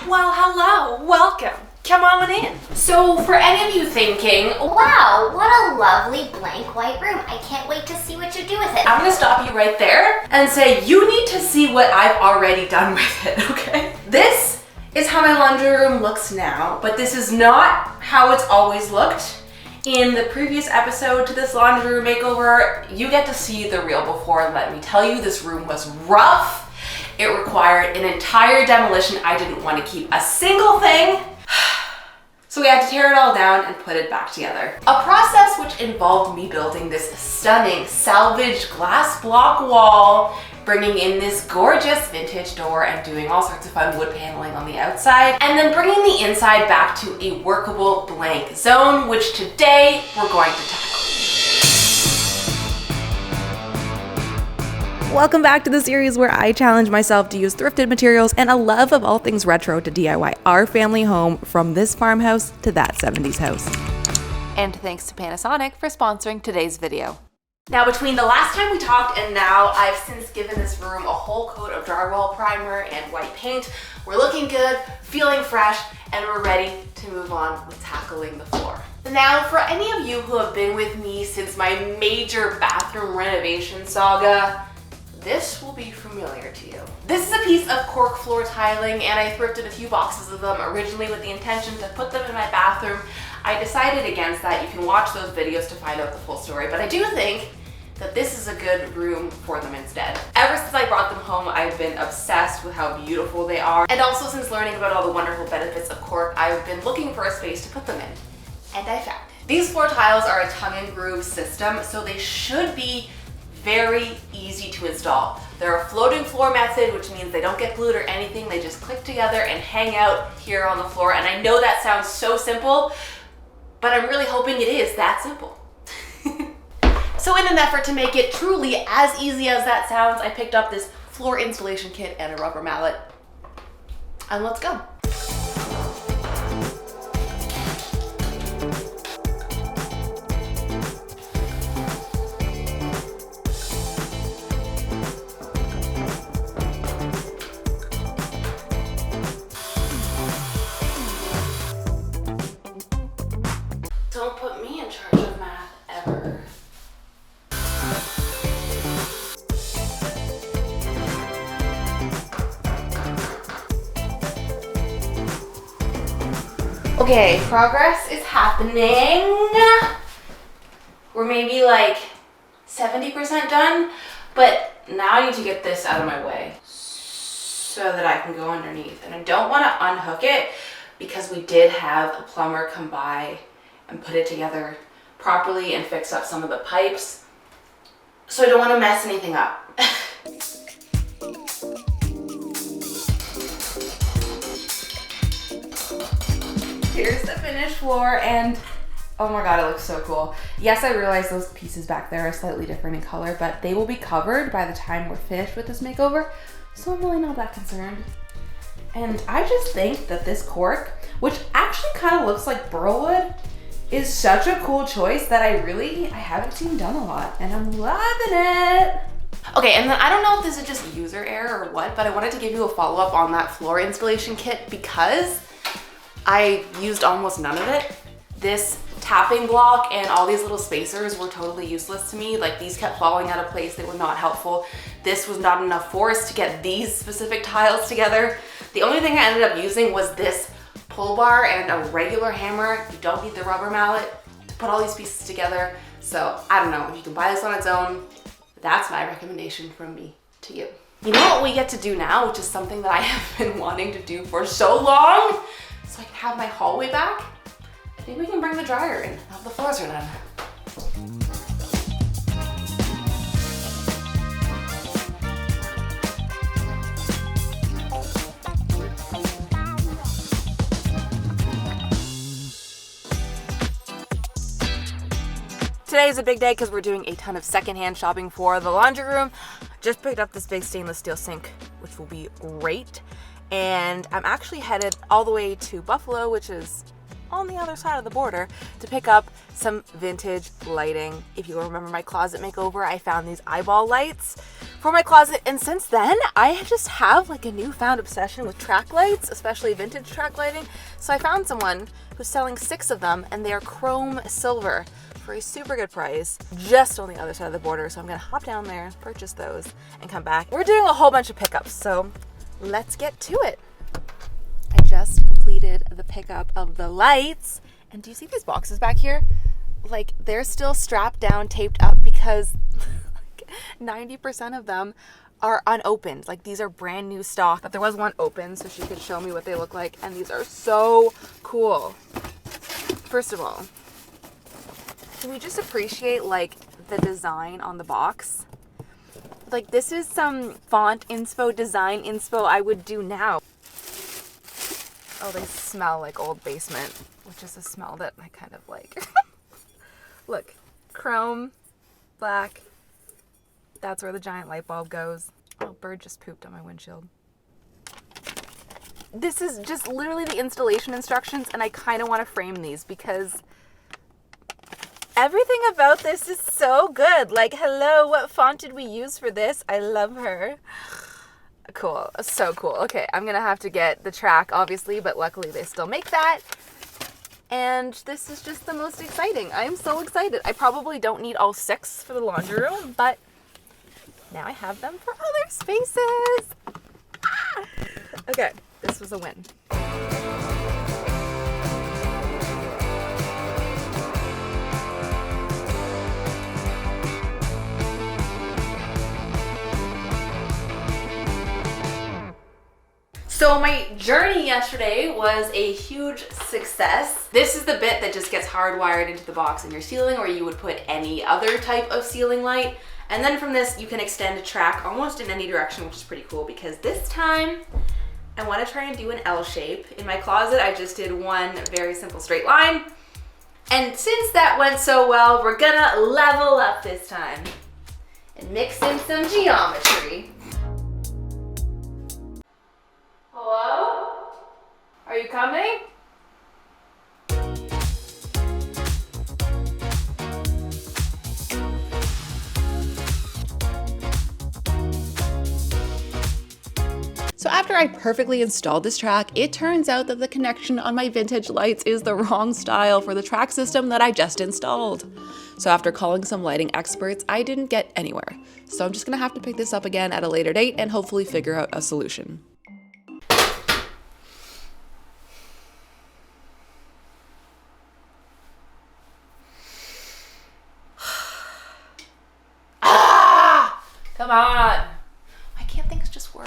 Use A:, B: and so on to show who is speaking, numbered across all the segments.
A: Well, hello, welcome. Come on in. So, for any of you thinking,
B: wow, what a lovely blank white room. I can't wait to see what you do with it.
A: I'm gonna stop you right there and say you need to see what I've already done with it, okay? This is how my laundry room looks now, but this is not how it's always looked. In the previous episode to this laundry room makeover, you get to see the real before, and let me tell you, this room was rough. It required an entire demolition. I didn't want to keep a single thing. So we had to tear it all down and put it back together. A process which involved me building this stunning salvaged glass block wall, bringing in this gorgeous vintage door and doing all sorts of fun wood paneling on the outside, and then bringing the inside back to a workable blank zone, which today we're going to tackle.
C: Welcome back to the series where I challenge myself to use thrifted materials and a love of all things retro to DIY our family home from this farmhouse to that 70s house.
D: And thanks to Panasonic for sponsoring today's video.
A: Now, between the last time we talked and now, I've since given this room a whole coat of drywall primer and white paint. We're looking good, feeling fresh, and we're ready to move on with tackling the floor. Now, for any of you who have been with me since my major bathroom renovation saga, this will be familiar to you. This is a piece of cork floor tiling, and I thrifted a few boxes of them originally with the intention to put them in my bathroom. I decided against that. You can watch those videos to find out the full story, but I do think that this is a good room for them instead. Ever since I brought them home, I've been obsessed with how beautiful they are. And also since learning about all the wonderful benefits of cork, I've been looking for a space to put them in. And I found it. These floor tiles are a tongue and groove system, so they should be very easy to install. They're a floating floor method, which means they don't get glued or anything. They just click together and hang out here on the floor. And I know that sounds so simple, but I'm really hoping it is that simple. So in an effort to make it truly as easy as that sounds, I picked up this floor installation kit and a rubber mallet. And let's go. Don't put me in charge of math ever. Okay, progress is happening. We're maybe like 70% done, but now I need to get this out of my way so that I can go underneath. And I don't want to unhook it because we did have a plumber come by and put it together properly and fix up some of the pipes. So I don't want to mess anything up. Here's the finished floor, and oh my god, it looks so cool. Yes, I realize those pieces back there are slightly different in color, but they will be covered by the time we're finished with this makeover, so I'm really not that concerned. And I just think that this cork, which actually kind of looks like burlwood, is such a cool choice that I haven't seen done a lot, and I'm loving it. Okay, and then I don't know if this is just user error or what, but I wanted to give you a follow-up on that floor installation kit because I used almost none of it. This tapping block and all these little spacers were totally useless to me. Like, these kept falling out of place. They were not helpful. This was not enough force to get these specific tiles together. The only thing I ended up using was this pull bar and a regular hammer. You don't need the rubber mallet to put all these pieces together. So I don't know if you can buy this on its own. That's my recommendation from me to you. You know what we get to do now, which is something that I have been wanting to do for so long, so I can have my hallway back? I think we can bring the dryer in now the floors are done.
D: Today is a big day because we're doing a ton of secondhand shopping for the laundry room. Just picked up this big stainless steel sink, which will be great. And I'm actually headed all the way to Buffalo, which is on the other side of the border to pick up some vintage lighting. If you remember my closet makeover, I found these eyeball lights for my closet, and since then I just have like a newfound obsession with track lights, especially vintage track lighting. So I found someone who's selling 6 of them, and they are chrome silver for a super good price just on the other side of the border. So I'm gonna hop down there, purchase those, and come back. We're doing a whole bunch of pickups, so let's get to it. I just completed the pickup of the lights, and do you see these boxes back here? Like, they're still strapped down, taped up, because 90% of them are unopened. Like, these are brand new stock. But there was one open, so she could show me what they look like, and these are so cool. First of all, can we just appreciate like the design on the box? Like, this is some font inspo, design inspo I would do now. Oh, they smell like old basement, which is a smell that I kind of like. Look, chrome, black. That's where the giant light bulb goes. Oh, bird just pooped on my windshield. This is just literally the installation instructions, and I kind of want to frame these because everything about this is so good. Like, hello, what font did we use for this? I love her. Cool, so cool. Okay, I'm gonna have to get the track, obviously, but luckily they still make that. And this is just the most exciting. I'm so excited. I probably don't need all 6 for the laundry room, but now I have them for other spaces. Ah! Okay, this was a win.
A: So my journey yesterday was a huge success. This is the bit that just gets hardwired into the box in your ceiling, or you would put any other type of ceiling light. And then from this, you can extend a track almost in any direction, which is pretty cool, because this time I want to try and do an L shape. In my closet, I just did one very simple straight line. And since that went so well, we're gonna level up this time and mix in some geometry. Hello? Are you coming?
C: So after I perfectly installed this track, it turns out that the connection on my vintage lights is the wrong style for the track system that I just installed. So after calling some lighting experts, I didn't get anywhere. So I'm just gonna have to pick this up again at a later date and hopefully figure out a solution.
A: Come on. Why can't things just work?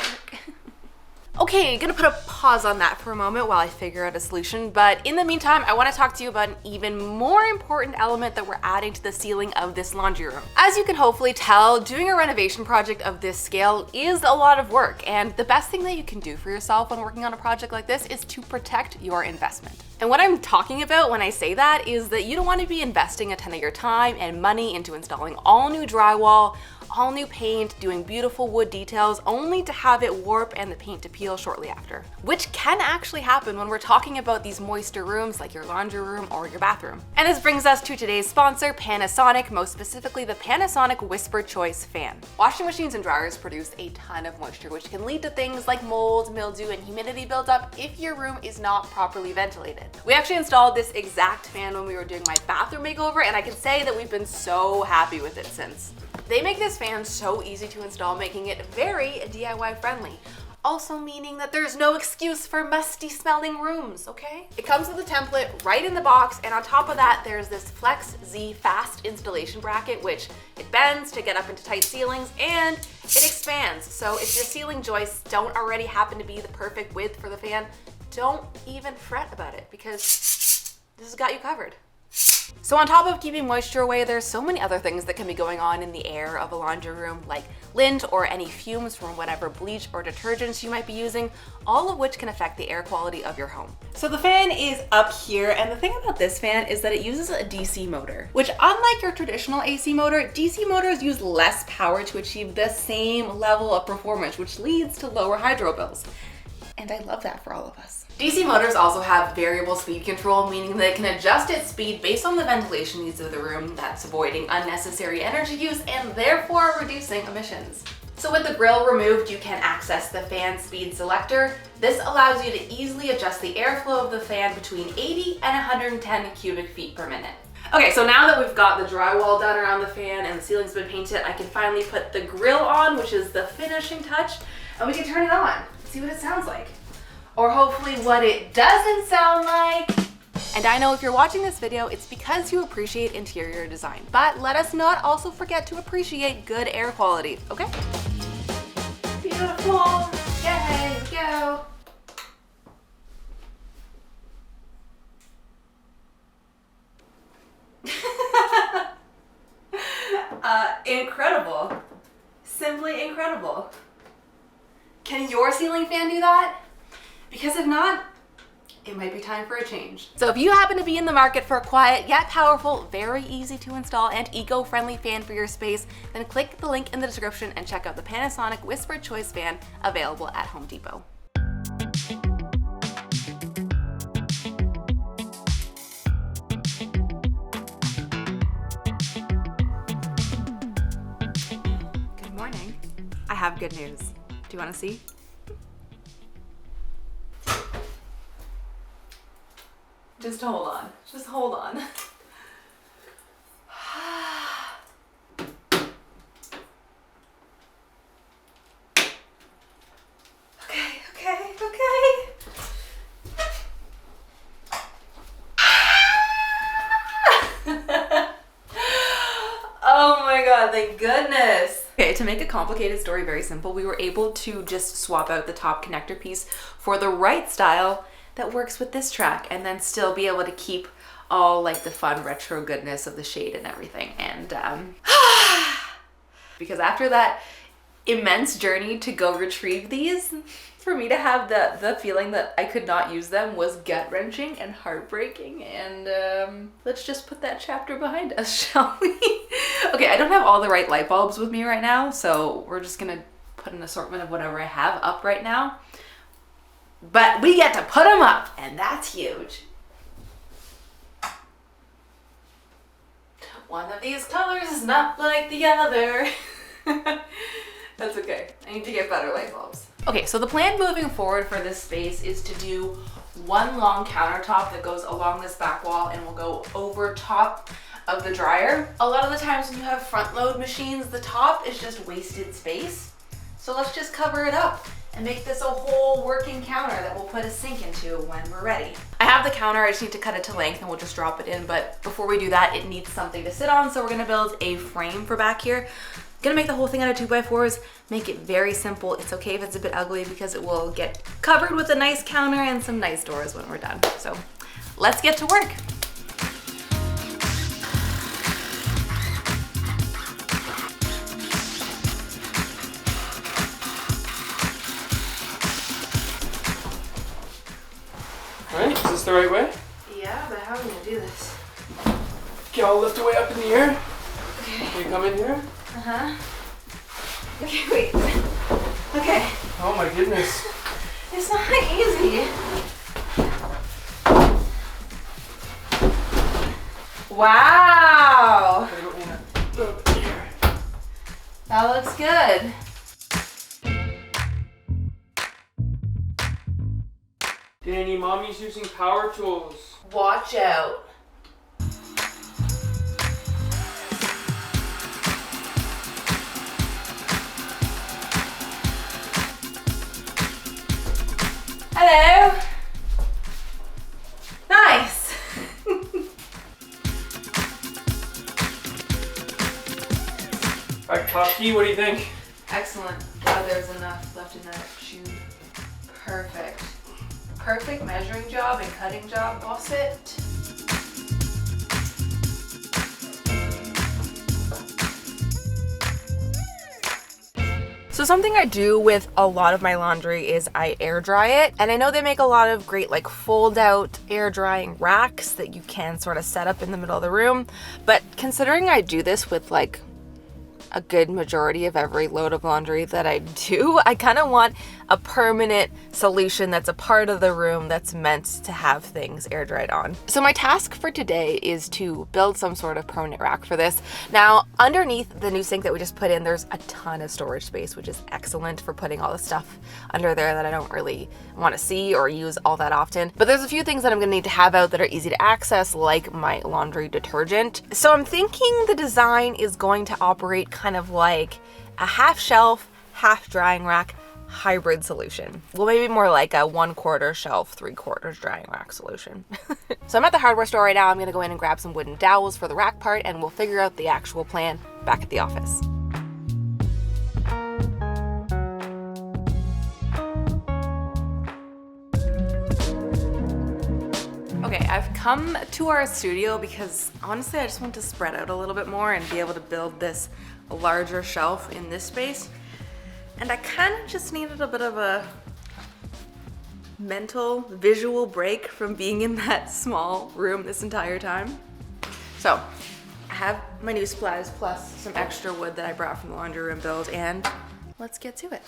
A: Okay, gonna put a pause on that for a moment while I figure out a solution, but in the meantime, I wanna talk to you about an even more important element that we're adding to the ceiling of this laundry room. As you can hopefully tell, doing a renovation project of this scale is a lot of work, and the best thing that you can do for yourself when working on a project like this is to protect your investment. And what I'm talking about when I say that is that you don't wanna be investing a ton of your time and money into installing all new drywall, all new paint, doing beautiful wood details, only to have it warp and the paint to peel shortly after. Which can actually happen when we're talking about these moisture rooms like your laundry room or your bathroom. And this brings us to today's sponsor, Panasonic, most specifically the Panasonic Whisper Choice fan. Washing machines and dryers produce a ton of moisture, which can lead to things like mold, mildew, and humidity buildup if your room is not properly ventilated. We actually installed this exact fan when we were doing my bathroom makeover, and I can say that we've been so happy with it since. They make this fan so easy to install, making it very DIY friendly. Also meaning that there's no excuse for musty smelling rooms, okay? It comes with a template right in the box, and on top of that, there's this Flex Z fast installation bracket, which it bends to get up into tight ceilings, and it expands. So if your ceiling joists don't already happen to be the perfect width for the fan, don't even fret about it, because this has got you covered. So on top of keeping moisture away, there's so many other things that can be going on in the air of a laundry room, like lint or any fumes from whatever bleach or detergents you might be using, all of which can affect the air quality of your home. So the fan is up here, and the thing about this fan is that it uses a DC motor, which unlike your traditional AC motor, DC motors use less power to achieve the same level of performance, which leads to lower hydro bills.
C: and I love that for all of us.
A: DC motors also have variable speed control, meaning that it can adjust its speed based on the ventilation needs of the room. That's avoiding unnecessary energy use and therefore reducing emissions. So with the grill removed, you can access the fan speed selector. This allows you to easily adjust the airflow of the fan between 80 and 110 cubic feet per minute. Okay, so now that we've got the drywall done around the fan and the ceiling's been painted, I can finally put the grill on, which is the finishing touch, and we can turn it on and see what it sounds like. Or hopefully what it doesn't sound like.
C: And I know if you're watching this video, it's because you appreciate interior design. But let us not also forget to appreciate good air quality, okay?
A: Beautiful. Yay, here we go. Incredible. Simply incredible. Can your ceiling fan do that? Because if not, it might be time for a change.
C: So if you happen to be in the market for a quiet yet powerful, very easy to install and eco-friendly fan for your space, then click the link in the description and check out the Panasonic Whisper Choice fan available at Home Depot. Good morning. I have good news. Do you want to see?
A: Just hold on. Just hold on. Okay. Oh my god, thank goodness.
C: Okay, to make a complicated story very simple, we were able to just swap out the top connector piece for the right style that works with this track, and then still be able to keep all like the fun retro goodness of the shade and everything. And because after that immense journey to go retrieve these, for me to have the feeling that I could not use them was gut-wrenching and heartbreaking. And let's just put that chapter behind us, shall we? Okay, I don't have all the right light bulbs with me right now, so we're just gonna put an assortment of whatever I have up right now. But we get to put them up, and that's huge.
A: One of these colors is not like the other. That's okay. I need to get better light bulbs.
C: Okay, so the plan moving forward for this space is to do one long countertop that goes along this back wall and will go over top of the dryer. A lot of the times when you have front load machines, the top is just wasted space. So let's just cover it up and make this a whole working counter that we'll put a sink into when we're ready. I have the counter, I just need to cut it to length and we'll just drop it in, but before we do that, it needs something to sit on, so we're gonna build a frame for back here. Gonna make the whole thing out of 2x4s, make it very simple. It's okay if it's a bit ugly because it will get covered with a nice counter and some nice doors when we're done. So let's get to work.
E: Alright, is this the right way?
A: Yeah, but how are we gonna do this?
E: Okay, I'll lift away up in the air.
A: Okay.
E: Can you come in here?
A: Uh-huh. Okay, wait. Okay.
E: Oh my goodness.
A: It's not easy. Wow.
E: Okay, go in a little bit here.
A: That looks good.
E: Danny, mommy's using power tools.
A: Watch out. Hello. Nice.
E: Alright, top key, what do you think?
A: Excellent. Glad there's enough left in that tube. Perfect. Perfect measuring job and cutting job. All set.
D: So something I do with a lot of my laundry is I air dry it. And I know they make a lot of great like fold out air drying racks that you can sort of set up in the middle of the room. But considering I do this with like a good majority of every load of laundry that I do, I kind of want a permanent solution that's a part of the room that's meant to have things air dried on. So my task for today is to build some sort of permanent rack for this. Now, underneath the new sink that we just put in, there's a ton of storage space, which is excellent for putting all the stuff under there that I don't really want to see or use all that often. But there's a few things that I'm gonna need to have out that are easy to access, like my laundry detergent. So I'm thinking the design is going to operate kind of like a half shelf, half drying rack hybrid solution. Well, maybe more like a 1/4 shelf, 3/4 drying rack solution. So I'm at the hardware store right now. I'm gonna go in and grab some wooden dowels for the rack part, and we'll figure out the actual plan back at the office. Okay, I've come to our studio because honestly I just want to spread out a little bit more and be able to build this larger shelf in this space. And I kind of just needed a bit of a mental visual break from being in that small room this entire time. So I have my new supplies plus some extra wood that I brought from the laundry room build, and let's get to it.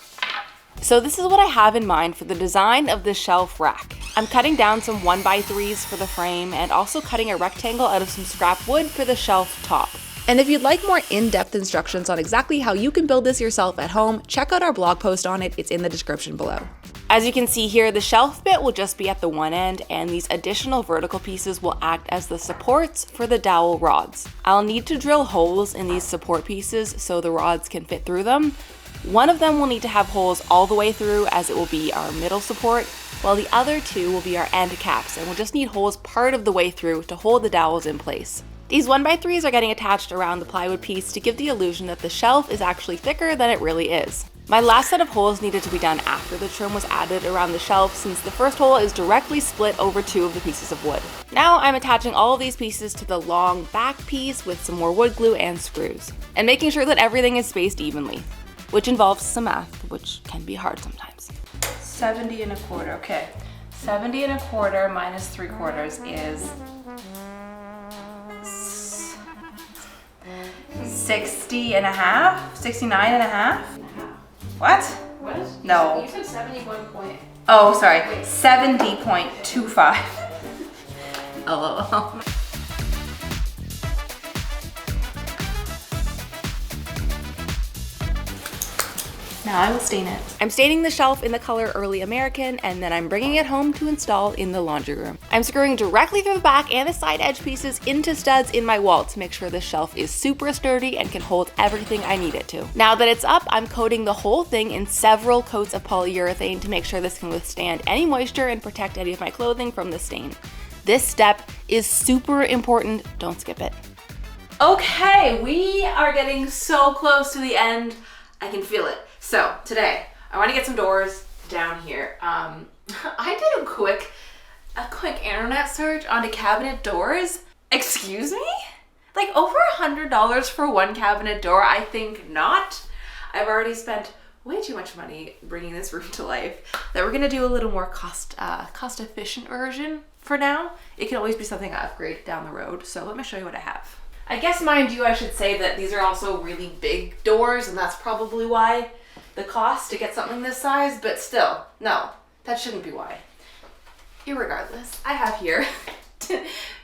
D: So this is what I have in mind for the design of the shelf rack. I'm cutting down some 1x3s for the frame and also cutting a rectangle out of some scrap wood for the shelf top. And if you'd like more in-depth instructions on exactly how you can build this yourself at home, check out our blog post on it. It's in the description below. As you can see here, the shelf bit will just be at the one end, and these additional vertical pieces will act as the supports for the dowel rods. I'll need to drill holes in these support pieces so the rods can fit through them. One of them will need to have holes all the way through, as it will be our middle support, while the other two will be our end caps, and we'll just need holes part of the way through to hold the dowels in place. These 1x3s are getting attached around the plywood piece to give the illusion that the shelf is actually thicker than it really is. My last set of holes needed to be done after the trim was added around the shelf, since the first hole is directly split over two of the pieces of wood. Now I'm attaching all of these pieces to the long back piece with some more wood glue and screws, and making sure that everything is spaced evenly, which involves some math, which can be hard sometimes.
C: 70 1/4, okay. 70 1/4 minus 3/4 is 60 1/2? 69 1/2? What?
A: What?
C: No.
A: You said 71 point.
C: Oh, sorry. 70.25. LOL. Now I will stain it. I'm staining the shelf in the color Early American, and then I'm bringing it home to install in the laundry room. I'm screwing directly through the back and the side edge pieces into studs in my wall to make sure the shelf is super sturdy and can hold everything I need it to. Now that it's up, I'm coating the whole thing in several coats of polyurethane to make sure this can withstand any moisture and protect any of my clothing from the stain. This step is super important, don't skip it. Okay, we are getting so close to the end. I can feel it. So today, I want to get some doors down here. I did a quick internet search onto cabinet doors. Excuse me? Like over $100 for one cabinet door? I think not. I've already spent way too much money bringing this room to life that we're gonna do a little more cost efficient version for now. It can always be something I upgrade down the road. So let me show you what I have. I guess, mind you, I should say that these are also really big doors, and that's probably why the cost to get something this size, but still, no, that shouldn't be why. Irregardless, I have here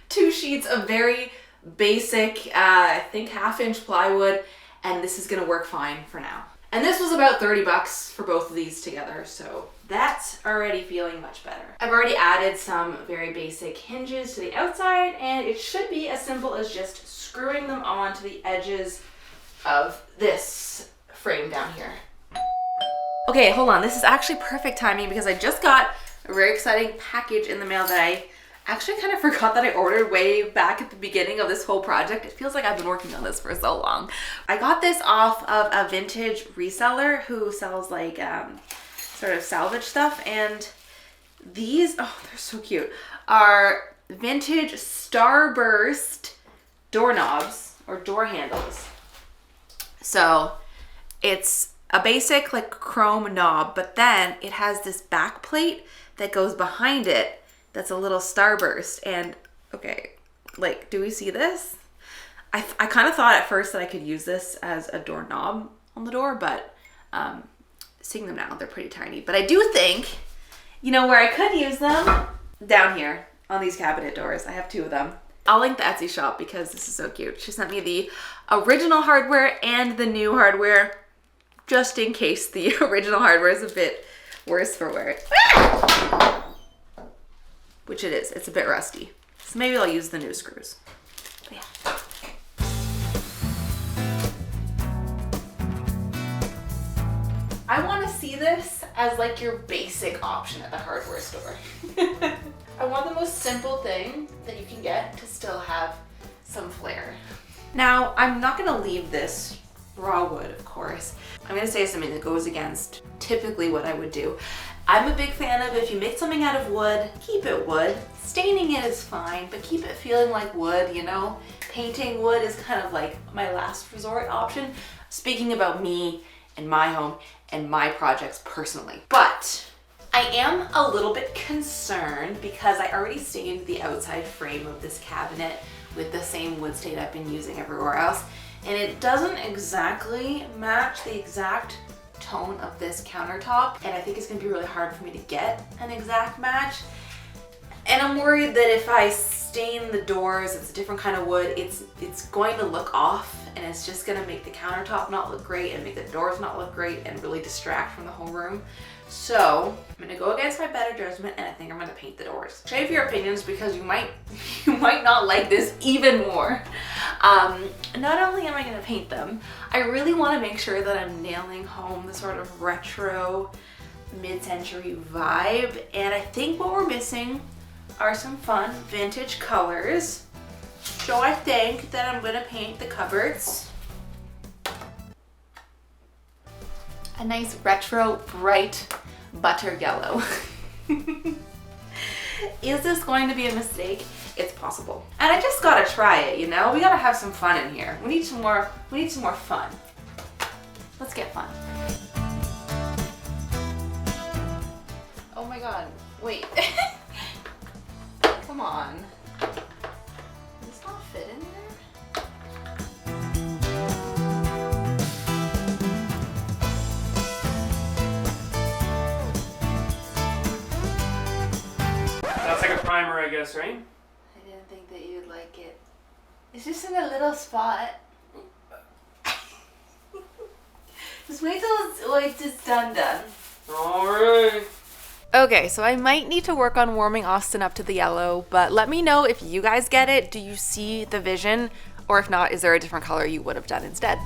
C: two sheets of very basic, I think 1/2-inch plywood, and this is gonna work fine for now. And this was about 30 bucks for both of these together, so that's already feeling much better. I've already added some very basic hinges to the outside, and it should be as simple as just screwing them onto the edges of this frame down here. Okay, hold on. This is actually perfect timing because I just got a very exciting package in the mail that I actually kind of forgot that I ordered way back at the beginning of this whole project. It feels like I've been working on this for so long. I got this off of a vintage reseller who sells like sort of salvage stuff, and these, oh, they're so cute, are vintage Starburst doorknobs or door handles. So it's a basic like chrome knob, but then it has this back plate that goes behind it that's a little starburst. And okay, like, do we see this? I kind of thought at first that I could use this as a doorknob on the door, but
A: seeing them now, they're pretty tiny. But I do think, you know, where I could use them, down here on these cabinet doors. I have 2 of them. I'll link the Etsy shop because this is so cute. She sent me the original hardware and the new hardware, just in case the original hardware is a bit worse for wear. Which it is. It's a bit rusty. So maybe I'll use the new screws. But yeah. I want to see this as like your basic option at the hardware store. I want the most simple thing that you can get to still have some flair. Now, I'm not gonna leave this raw wood, of course. I'm gonna say something that goes against typically what I would do. I'm a big fan of, if you make something out of wood, keep it wood. Staining it is fine, but keep it feeling like wood, you know? Painting wood is kind of like my last resort option. Speaking about me and my home and my projects personally. But I am a little bit concerned because I already stained the outside frame of this cabinet with the same wood stain I've been using everywhere else, and it doesn't exactly match the exact tone of this countertop, and I think it's gonna be really hard for me to get an exact match. And I'm worried that if I stain the doors, it's a different kind of wood, it's going to look off, and it's just gonna make the countertop not look great and make the doors not look great and really distract from the whole room. So I'm gonna go against my better judgment, and I think I'm gonna paint the doors. Shave your opinions because you might not like this even more. Not only am I gonna paint them, I really wanna make sure that I'm nailing home the sort of retro mid-century vibe, and I think what we're missing are some fun vintage colors. So I think that I'm gonna paint the cupboards a nice retro bright butter yellow. Is this going to be a mistake? It's possible. And I just gotta try it, you know? We gotta have some fun in here. We need some more fun. Let's get fun. Oh my god, wait. Come on. Does this not fit in there?
E: That's like a primer, I guess, right?
A: I didn't think that you'd like it. It's just in a little spot. Just wait till it's done.
E: Alright.
D: Okay, so I might need to work on warming Austin up to the yellow, but let me know if you guys get it. Do you see the vision? Or if not, is there a different color you would have done instead?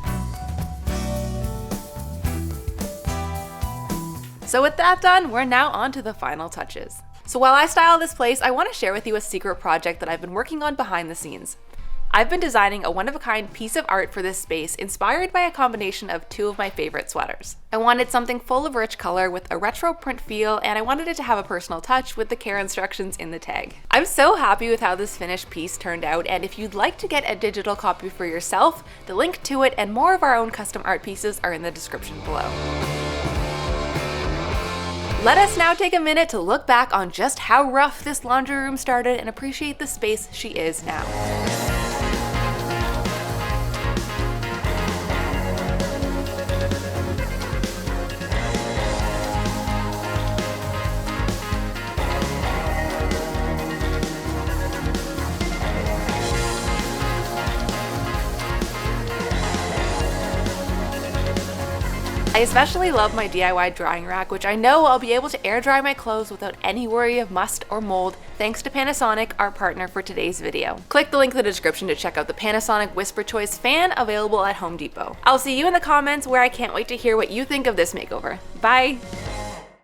D: So with that done, we're now on to the final touches. So while I style this place, I want to share with you a secret project that I've been working on behind the scenes. I've been designing a one-of-a-kind piece of art for this space inspired by a combination of 2 of my favorite sweaters. I wanted something full of rich color with a retro print feel, and I wanted it to have a personal touch with the care instructions in the tag. I'm so happy with how this finished piece turned out, and if you'd like to get a digital copy for yourself, the link to it and more of our own custom art pieces are in the description below. Let us now take a minute to look back on just how rough this laundry room started and appreciate the space she is now. I especially love my DIY drying rack, which I know I'll be able to air dry my clothes without any worry of must or mold, thanks to Panasonic, our partner for today's video. Click the link in the description to check out the Panasonic Whisper Choice fan available at Home Depot. I'll see you in the comments, where I can't wait to hear what you think of this makeover. Bye!